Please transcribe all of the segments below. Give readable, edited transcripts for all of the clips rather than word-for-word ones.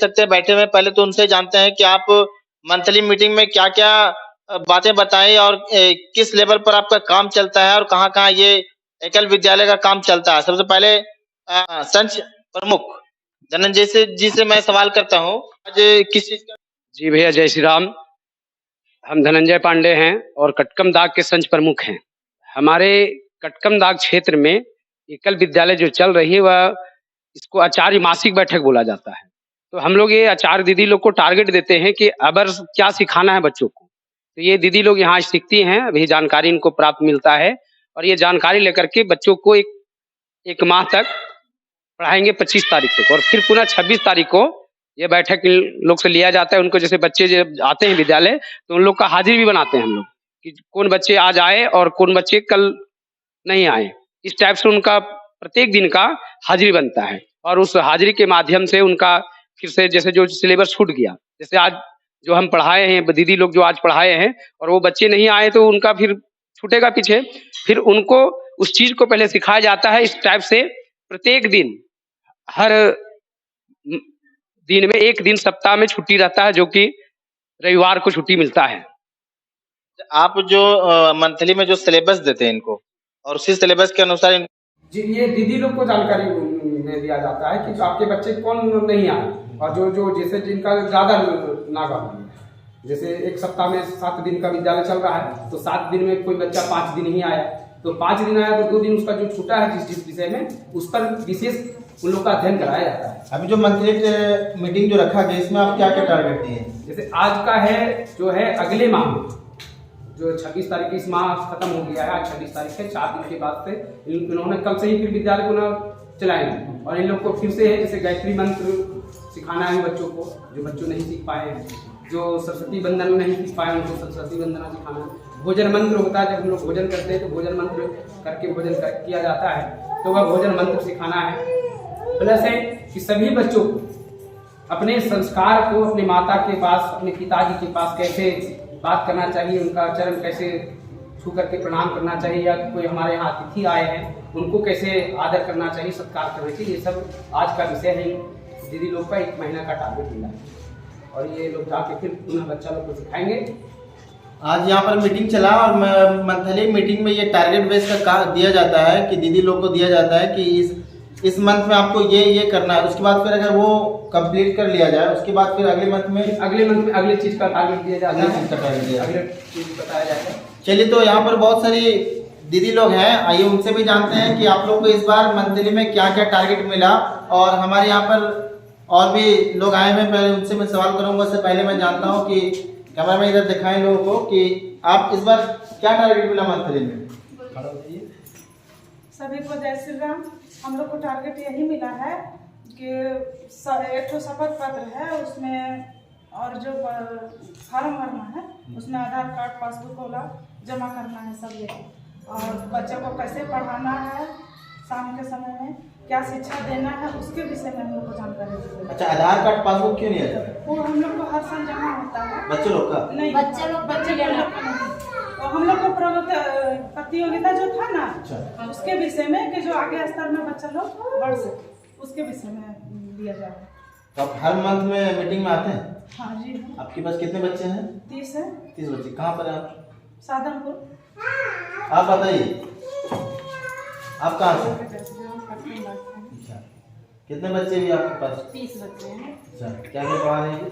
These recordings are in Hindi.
सकते हैं बैठे हुए हैं। पहले तो उनसे जानते हैं कि आप मंथली मीटिंग में क्या-क्या बातें बताई और किस लेवल पर आपका काम चलता है और कहाँ-कहाँ ये एकल विद्यालय का काम चलता है। सबसे पहले संच प्रमुख धनंजय जी से मैं सवाल करता हूँ, आज किस चीज़ का। जी भैया, जय श्री राम। हम धनंजय पांडे हैं और कटकम दाग के संच प्रमुख हैं। हमारे कटकम दाग क्षेत्र में एकल विद्यालय जो चल रही है वह इसको आचार्य मासिक बैठक बोला जाता है। तो हम लोग ये आचार्य दीदी लोग को टारगेट देते हैं कि अब क्या सिखाना है बच्चों को। तो ये दीदी लोग यहाँ सीखती हैं, अभी जानकारी इनको प्राप्त मिलता है और ये जानकारी लेकर के बच्चों को एक माह तक पढ़ाएंगे 25 तारीख तक, और फिर पुनः 26 तारीख को ये बैठक इन लोग से लिया जाता है। उनको जैसे बच्चे जब आते हैं विद्यालय तो उन लोग का हाजिरी भी बनाते हैं हम लोग कि कौन बच्चे आज आए और कौन बच्चे कल नहीं आए। इस टाइप से उनका प्रत्येक दिन का हाजिरी बनता है और उस हाजिरी के माध्यम से उनका फिर से जैसे जो सिलेबस छूट गया, जैसे आज जो हम पढ़ाए हैं दीदी लोग जो आज पढ़ाए हैं और वो बच्चे नहीं आए तो उनका फिर छूटेगा पीछे। फिर उनको उस चीज को पहले सिखाया जाता है। इस टाइप से प्रत्येक दिन हर दिन में एक दिन सप्ताह में छुट्टी रहता है, जो कि रविवार को छुट्टी मिलता है। आप जो मंथली में जो सिलेबस देते हैं इनको और उसी सिलेबस के अनुसार जी, ये दीदी लोग को जानकारी में दिया जाता है कि आपके बच्चे कौन नहीं आए और जो जैसे जिनका ज़्यादा नागा हुई है, जैसे एक सप्ताह में 7 दिन का विद्यालय चल रहा है तो 7 दिन में कोई बच्चा 5 दिन ही आया, तो 5 दिन आया तो 2 दिन उसका जो छूटा है जिस विषय में उस पर विशेष उन लोग का अध्ययन कराया जाता है। अभी जो मंथली मीटिंग जो रखा गया इसमें आप क्या क्या टारगेट दिए? जैसे आज का है जो है अगले माह में जो 26 तारीख इस माह खत्म हो गया है, आज 26 तारीख है, 4 दिन के बाद से इन्होंने कल से ही फिर विद्यालय को चलाएंगे और इन लोग को फिर से है जैसे गायत्री मंत्र सिखाना है बच्चों को, जो बच्चों नहीं सीख पाए हैं, जो सरस्वती वंदन नहीं सीख पाए उनको सरस्वती वंदना सिखाना है। भोजन मंत्र होता है, जब हम लोग भोजन करते हैं तो भोजन मंत्र करके भोजन किया जाता है, तो वह भोजन मंत्र सिखाना है। प्लस है कि सभी बच्चों को अपने संस्कार को अपने माता के पास, अपने पिताजी के पास कैसे बात करना चाहिए, उनका चरण कैसे छू करके प्रणाम करना चाहिए, या कोई हमारे यहाँ अतिथि आए हैं उनको कैसे आदर करना चाहिए, सत्कार करना चाहिए, ये सब आज का विषय है। दीदी लोग का 1 महीना का टारगेट मिला है और ये लोग जाके फिर पुनः बच्चा लोग को सिखाएंगे। आज यहाँ पर मीटिंग चला और मंथली मीटिंग में ये टारगेट बेस का दिया जाता है कि दीदी लोग को दिया जाता है कि इस मंथ में आपको ये करना है। उसके बाद फिर अगर वो कंप्लीट कर लिया जाए उसके बाद फिर अगले मंथ में अगले चीज का टारगेट दिया जाता है, चीज का टारगेट दिया अगले चीज बताया जाएगा। चलिए, तो यहाँ पर बहुत सारी दीदी लोग हैं, आइए उनसे भी जानते हैं कि आप लोग को इस बार मंथली में क्या क्या टारगेट मिला। और हमारे यहाँ पर और भी लोग आए हुए, पहले उनसे मैं सवाल करूँगा। उससे पहले मैं जानता हूँ कि कैमरा में इधर दिखाएं लोगों को कि आप इस बार क्या टारगेट मिला मंथली में। सभी को जय श्री राम। हम लोग को टारगेट यही मिला है कि एक तो शपथ पत्र है उसमें और जो फॉर्म भरना है उसमें आधार कार्ड पासबुक वाला जमा करना है सब ये, और बच्चों को कैसे पढ़ाना है, शाम के समय में क्या शिक्षा देना है उसके विषय में हम लोग को जानकारी दी। अच्छा, आधार कार्ड पासबुक क्यों नहीं आता? वो हम लोग को हर साल जमा होता है। बच्चे लोग का नहीं, बच्चे लोग तो हम लोग को प्रतियोगिता जो था ना, उसके विषय में कि जो आगे स्तर में बच्चा लोग बढ़ सके उसके विषय में दिया जाएगा। तो आप हर मंथ में मीटिंग में आते हैं? हाँ जी। आपके पास कितने बच्चे हैं? 30 है। 30 बच्चे। कहाँ पर हैं आप? साधनपुर। आप बताइए, आप कहाँ से? अच्छा, कितने बच्चे भी आपके पास? 30 बच्चे हैं। अच्छा, क्या क्या पढ़ा रहे हैं?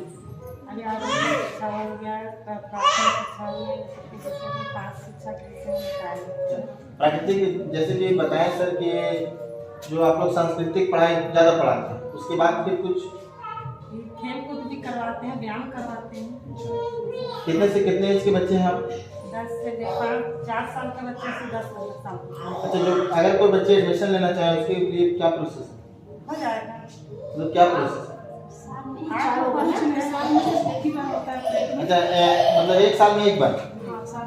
प्राकृतिक, जैसे कि बताएं सर कि जो आप लोग सांस्कृतिक पढ़ाई ज़्यादा पढ़ाते हैं, उसके बाद फिर कुछ खेल कूद भी करवाते हैं, व्यायाम करवाते हैं। कितने से कितने एज के बच्चे हैं आप? 10 से 4 साल के बच्चे से 10 साल। अच्छा, जो अगर कोई बच्चे एडमिशन लेना चाहे उसके लिए क्या प्रोसेस है? हो जाएगा। मतलब क्या प्रोसेस है? अच्छा, मतलब 1 साल में 1 बार?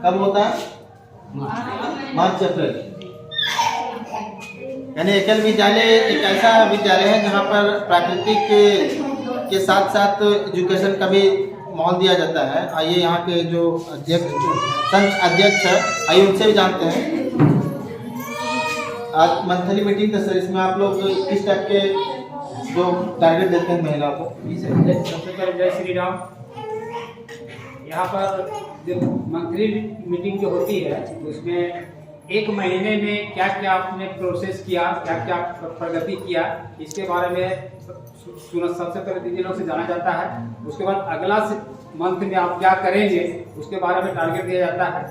कब होता है? मार्च अप्रैल। यानी एकल विद्यालय एक ऐसा विद्यालय है जहाँ पर प्राकृतिक के साथ साथ एजुकेशन का भी माहौल दिया जाता है। आइए यहाँ के जो संघ अध्यक्ष है, आइए उनसे भी जानते हैं। आज मंथली मीटिंग था सर, इसमें आप लोग किस टाइप के जो टारगेट देते हैं महिला को। सबसे पहले जय श्री राम। यहाँ पर जो मंथली मीटिंग जो होती है उसमें एक महीने में क्या क्या आपने प्रोसेस किया, क्या क्या प्रगति किया, इसके बारे में सबसे पहले दीदी लोग से जाना जाता है। उसके बाद अगला मंथ में आप क्या करेंगे उसके बारे में टारगेट दिया जाता है।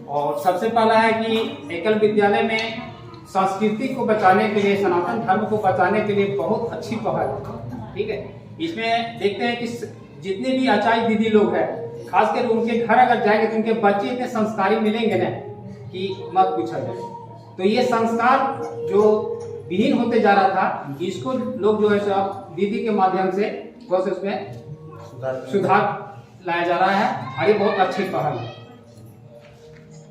और सबसे पहला है कि एकल विद्यालय में संस्कृति को बचाने के लिए, सनातन धर्म को बचाने के लिए बहुत अच्छी पहल है। ठीक है, इसमें देखते हैं कि जितने भी आचार्य दीदी लोग हैं, खासकर उनके घर अगर जाएंगे तो उनके बच्चे इतने संस्कारी मिलेंगे ना कि मत पूछा जाए। तो ये संस्कार जो विहीन होते जा रहा था, इसको लोग जो है सब दीदी के माध्यम से बस उसमें सुधार लाया जा रहा है और ये बहुत अच्छी पहल है।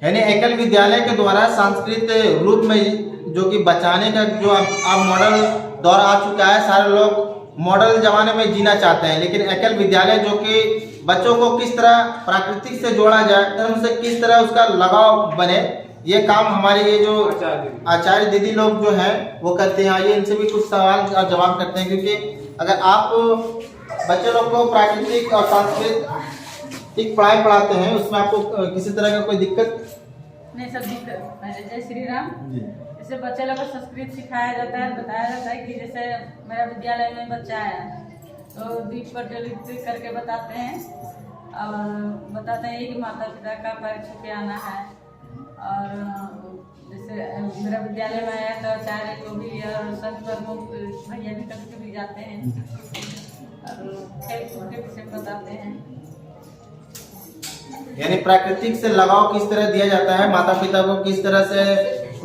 यानी एकल विद्यालय के द्वारा सांस्कृतिक रूप में जो कि बचाने का जो अब मॉडल दौर आ चुका है, सारे लोग मॉडल जमाने में जीना चाहते हैं, लेकिन एकल विद्यालय जो कि बच्चों को किस तरह प्राकृतिक से जोड़ा जाए, धर्म से किस तरह उसका लगाव बने, ये काम हमारे ये जो आचार्य दीदी लोग जो हैं वो करते हैं। आइए इनसे भी कुछ सवाल और जवाब करते हैं, क्योंकि अगर आप बच्चे लोग को प्राकृतिक और सांस्कृतिक पढ़ाई पढ़ाते हैं उसमें आपको किसी तरह का कोई दिक्कत नहीं? सब दिक्कत। जय श्री राम। जैसे बच्चे लोग को संस्कृत सिखाया जाता है, बताया जाता है कि जैसे मेरा विद्यालय में बच्चा है तो दीप प्रज्वलित करके बताते हैं और बताते हैं कि माता पिता का पैर छू के आना है। और जैसे मेरा विद्यालय में आया तो आचार्य को भी और संत प्रमुख भैया भी कभी कभी जाते हैं और खेल कूद के विषय में बताते हैं। यानी प्राकृतिक से लगाव किस तरह दिया जाता है, माता पिता को किस तरह से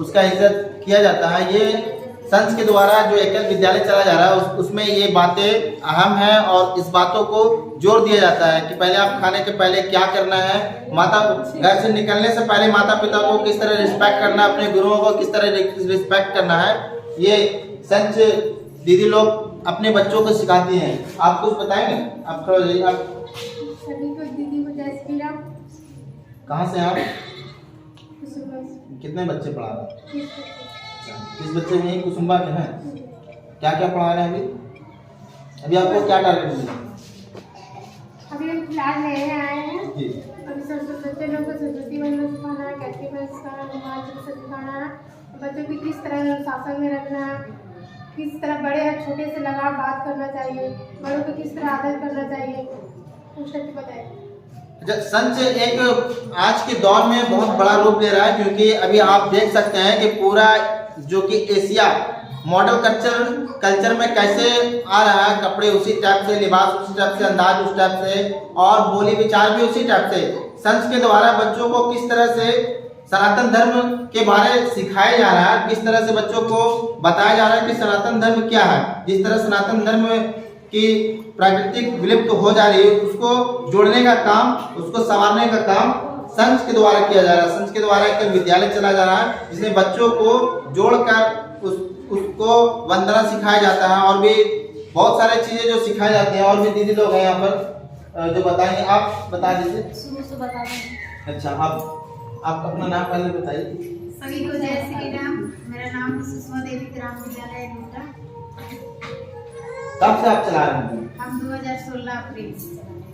उसका इज्जत किया जाता है, ये संत के द्वारा जो एकल विद्यालय चला जा रहा है उसमें ये बातें अहम है। और इस बातों को जोर दिया जाता है कि पहले आप खाने के पहले क्या करना है, माता घर से निकलने से पहले माता पिता को किस तरह रिस्पेक्ट करना है, अपने गुरुओं को किस तरह रिस्पेक्ट करना है, ये संत दीदी लोग अपने बच्चों को सिखाती हैं। आप कुछ बताएंगे? आप सभी को दीदी को जय श्री राम। कहाँ से आप? कितने बच्चे पढ़ा रहे हैं? किस बच्चे में कुसुम्बा के हैं? क्या क्या पढ़ा रहे हैं अभी आपको क्या टारगेट मिला? अभी हम क्लास नए आए हैं जी। अभी बच्चे लोगों को सरस्वती वंदना सिखाना, कैथी वंदना सिखाना, हिमाचल से सिखाना, बच्चों को किस तरह शासन में रखना, किस तरह बड़े और छोटे से लगाव बात करना चाहिए, बड़ों को किस तरह आदर करना चाहिए, उस सब बताइए। संच एक आज के दौर में बहुत बड़ा रूप ले रहा है, क्योंकि अभी आप देख सकते हैं कि पूरा जो कि एशिया मॉडल कल्चर में कैसे आ रहा है, कपड़े उसी टाइप से, लिबास उसी टाइप से, अंदाज उस टाइप से और बोली विचार भी उसी टाइप से। संत के द्वारा बच्चों को किस तरह से सनातन धर्म के बारे सिखाया जा रहा है, किस तरह से बच्चों को बताया जा रहा है कि सनातन धर्म क्या है। जिस तरह सनातन धर्म की प्राकृतिक विलुप्त हो जा रही है उसको जोड़ने का काम, उसको संवारने का काम संत के द्वारा किया जा रहा है। संत के द्वारा एक विद्यालय चला जा रहा है जिसमें बच्चों को जोड़कर उसको वंदना सिखाया जाता है और भी बहुत सारे चीजें जो सिखाई जाती हैं। और भी दीदी लोग हैं यहाँ पर जो बताएंगे, आप बता दीजिए। बता दें। अच्छा, आप अपना नाम पहले बताइए। सभी को जय श्री राम। मेरा नाम सुषमा देवी, ग्राम विद्यालय नोटा। कब से आप चला रहे हैं? हम 2016 अप्रैल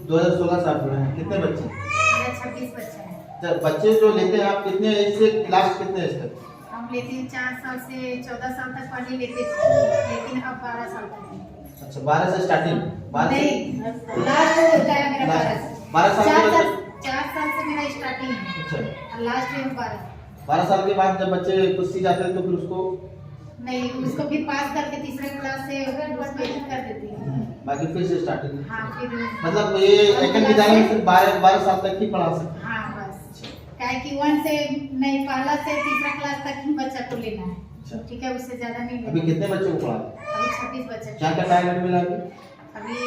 2016 से आप जुड़े हैं। कितने बच्चे? मेरा 26 बच्चा है। बच्चे जो लेते हैं आप कितने एज से क्लास कितने एज तक? हम लेते हैं 4 साल से 14 साल तक पढ़े लेते थे, लेकिन अब 12 साल तक है। अच्छा, 12 से स्टार्टिंग? 12 नहीं, लास्ट होता है मेरा 12 से। 4 साल से मेरा स्टार्टिंग है। अच्छा, लास्ट में 12 साल के बाद जब बच्चे कुछ सीख जाते हैं तो फिर उसको नहीं, उसको फिर पास करके तीसरे क्लास से उसको कर देती है, बाकी फिर से स्टार्टिंग। हाँ, फिर मतलब ये एकल विद्यालय में सिर्फ 12 साल तक ही पढ़ा सकते हैं। हाँ, बस क्या कि 1 से नहीं, पहला से तीसरा क्लास तक ही बच्चा को लेना है। अच्छा, ठीक है, उससे ज्यादा नहीं। अभी कितने बच्चों को पढ़ा? अभी 26 बच्चे। क्या क्या टारगेट मिला अभी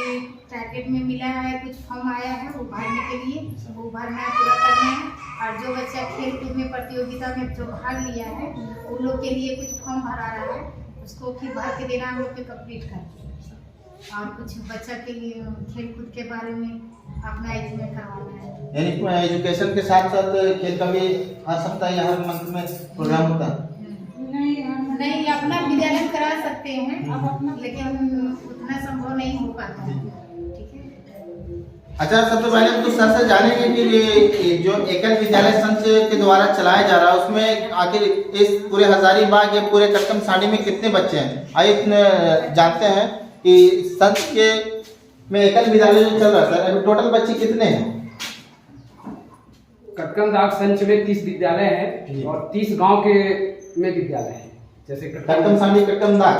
टारगेट में मिला है, कुछ फॉर्म आया है वो भरने के लिए, वो भरना है, पूरा करना है। और जो बच्चा खेल कूद में प्रतियोगिता में जो भाग लिया है उन लोग के लिए कुछ फॉर्म भरा रहा है, उसको फिर भर के देना, हम लोग के कंप्लीट कर। और कुछ बच्चा के लिए खेल कूद के बारे में अपना एजुकेशन करवाना है। यानी एजुकेशन के साथ साथ खेल का भी हर सप्ताह या हर मंथ में प्रोग्राम होता है? नहीं, हम नहीं, अपना विद्यालय करा सकते हैं, लेकिन उतना संभव नहीं हो पाता है। ठीक है। अच्छा, सबसे पहले हम तो सर से जानेंगे कि ये जो एकल विद्यालय संघ के द्वारा चलाया जा रहा है उसमें आखिर इस पूरे हजारीबाग या पूरे कटकम सांडी में कितने बच्चे हैं? आइए जानते हैं कि संघ के में एकल विद्यालय जो चल रहा है सर, अभी टोटल बच्चे कितने हैं? कटकम दाग संच में 30 विद्यालय है और 30 गांव के में विद्यालय है। जैसे कटकम सांडी, कटकम दाग,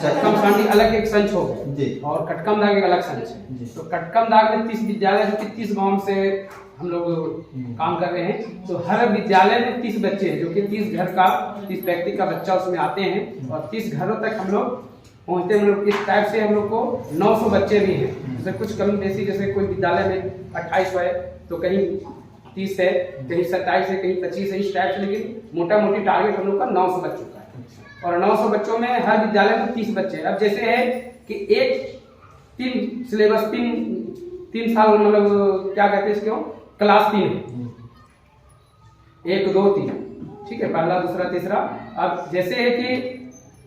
कटकम सांडी अलग एक संच हो गए और कटकम दाग एक अलग संच है। तो कटकम दाग में 30 विद्यालय जो कि 30 गांव से हम लोग काम कर रहे हैं। तो हर विद्यालय में 30 बच्चे हैं, जो कि 30 घर का 30 व्यक्ति का बच्चा उसमें आते हैं और 30 घरों तक हम लोग पहुँचते हैं। हम लोग इस टाइप से हम लोग को 900 बच्चे भी हैं। जैसे कुछ कम बेसी, जैसे कोई विद्यालय में 2800 है तो कहीं 30 है, कहीं 27 है, कहीं 25 है, इस टाइप से। लेकिन मोटा मोटी टारगेट हम लोग का 900 बच्चों का है और 900 बच्चों में हर विद्यालय में 30 बच्चे हैं। अब जैसे है कि एक 3 सिलेबस 3 साल मतलब क्या कहते हैं इसको, क्लास 3 है, 1 2 3, ठीक है, पहला दूसरा तीसरा। अब जैसे है कि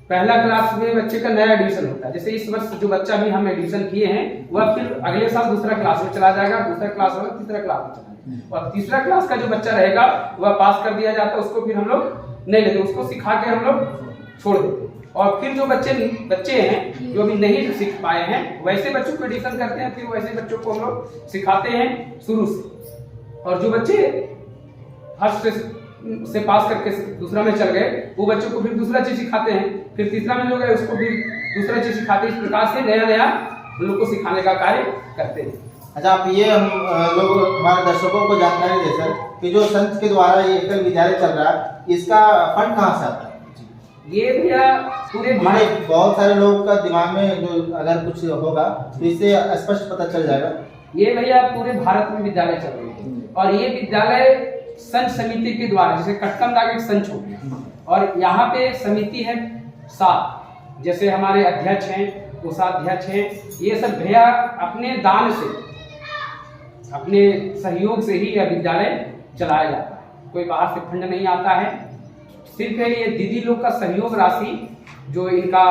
पहला क्लास में बच्चे का नया एडमिशन होता है। जैसे इस वर्ष जो बच्चा भी हम एडमिशन किए हैं वह फिर अगले साल दूसरा क्लास में चला जाएगा, दूसरा क्लास होगा, तीसरा क्लास में चला जाएगा और तीसरा क्लास का जो बच्चा रहेगा वह पास कर दिया जाता है। उसको फिर हम लोग नहीं लेते, उसको सिखा के हम लोग छोड़ देते। और फिर जो बच्चे हैं जो अभी नहीं सीख पाए हैं वैसे बच्चों को एडिशन करते हैं, फिर वैसे बच्चों को हम लोग सिखाते हैं शुरू से। और जो बच्चे फर्स्ट से पास करके दूसरा में चल गए वो बच्चों को फिर दूसरा चीज सिखाते हैं, फिर तीसरा में जो गए उसको फिर दूसरा चीज सिखाते हैं। इस प्रकार से नया नया हम लोग को सिखाने का कार्य करते हैं। अच्छा, आप ये हम लोग हमारे दर्शकों को जानकारी दे सर कि जो संघ के द्वारा ये एकल विद्यालय चल रहा है इसका फंड कहाँ से आता है? ये भैया पूरे भारत, बहुत सारे लोगों का दिमाग में जो अगर कुछ होगा तो इससे स्पष्ट पता चल जाएगा। ये भैया पूरे भारत में विद्यालय चल रहे हैं और ये विद्यालय संघ समिति के द्वारा, जैसे कटकम दाग एक संघ हो गया और यहाँ पे समिति है 7, जैसे हमारे अध्यक्ष हैं, कोषाध्यक्ष हैं, ये सब भैया अपने दान से, अपने सहयोग से ही यह विद्यालय चलाया जाता है। कोई बाहर से फंड नहीं आता है, सिर्फ ये दीदी लोग का सहयोग राशि जो इनका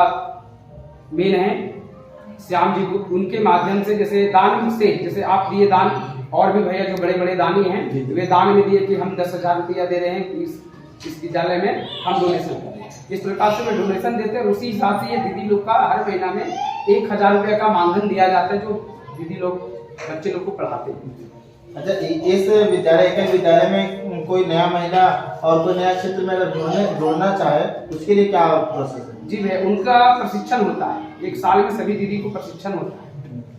मेन है श्याम जी को, उनके माध्यम से, जैसे दान से, जैसे आप दिए दान और भी भैया जो बड़े बड़े दानी हैं वे दान में दिए कि हम 10,000 रुपया दे रहे हैं कि इस विद्यालय में हम डोनेशन कर रहे हैं। इस प्रकार से वे डोनेशन देते हैं और उसी हिसाब से ये दीदी लोग का हर महीना में 1,000 रुपया का मानधन दिया जाता है जो दीदी लोग बच्चे लोग को पढ़ाते हैं। अच्छा, इस विद्यालय एकल विद्यालय में कोई नया महिला और कोई नया क्षेत्र में अगर जोड़ना चाहे उसके लिए क्या प्रोसेस है? जी भैया, उनका प्रशिक्षण होता है, 1 साल में सभी दीदी को प्रशिक्षण होता है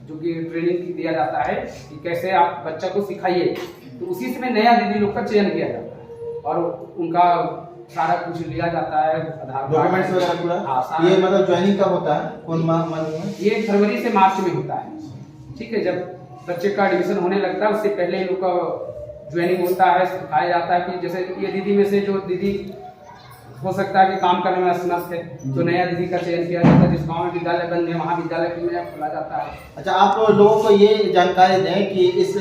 जो कि ट्रेनिंग दिया जाता है कि कैसे आप बच्चा को सिखाइए। तो उसी से में नया दीदी लोग का चयन किया जाता है और उनका सारा कुछ लिया जाता है, आधार डॉक्यूमेंट्स वगैरह पूरा। हाँ, ये मतलब ज्वाइनिंग कब होता है, कौन माह में? ये फरवरी से मार्च में होता है, ठीक है। जब बच्चे का एडमिशन होने लगता है उससे पहले इन लोग का ज्वाइनिंग होता है, सिखाया जाता है कि जैसे ये दीदी में से जो दीदी हो सकता है कि काम करने में असमर्थ है तो नया दीदी का चयन किया जाता है। जिस गांव में विद्यालय बंद है वहाँ विद्यालय भी नया खोला जाता है। अच्छा, आप लोगों को ये जानकारी दें कि इस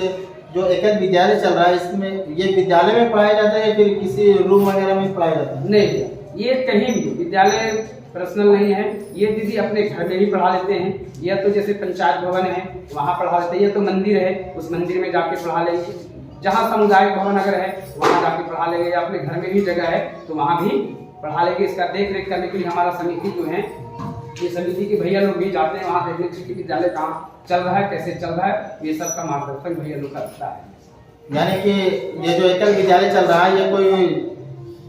जो एकल विद्यालय चल रहा है इसमें ये विद्यालय में पढ़ाया जाता है या फिर किसी रूम वगैरह में पढ़ाया जाता है? नहीं, ये कहीं भी विद्यालय पर्सनल नहीं है, ये दीदी अपने घर में ही पढ़ा लेते हैं, या तो जैसे पंचायत भवन है वहाँ पढ़ा लेते हैं, या तो मंदिर है उस मंदिर में जाके पढ़ा लेंगे, जहाँ सामुदायिक भवन अगर है वहाँ जाके पढ़ा लेंगे, या अपने घर में भी जगह है तो वहाँ भी पढ़ा लेंगे। इसका देख रेख करने के लिए हमारा समिति जो है, ये समिति के भैया लोग भी जाते हैं वहाँ देखने के लिए विद्यालय कहाँ चल रहा है, कैसे चल रहा है, ये सब का मार्गदर्शन भैया लोग करता है। यानी कि ये जो एकल विद्यालय चल रहा है ये कोई,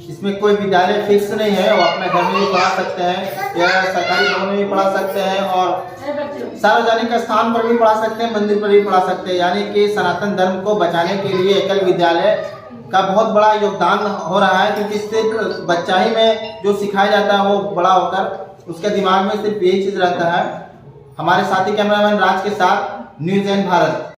इसमें कोई विद्यालय फिक्स नहीं है, वो अपने घर में भी पढ़ा सकते हैं या सरकारी भवन में भी पढ़ा सकते हैं और सार्वजनिक स्थान पर भी पढ़ा सकते हैं, मंदिर पर भी पढ़ा सकते हैं। यानी कि सनातन धर्म को बचाने के लिए एकल विद्यालय का बहुत बड़ा योगदान हो रहा है, क्योंकि सिर्फ बच्चा ही में जो सिखाया जाता है वो बड़ा होकर उसके दिमाग में सिर्फ यही चीज़ रहता है। हमारे साथी कैमरामैन राज के साथ न्यूज़ 8 भारत।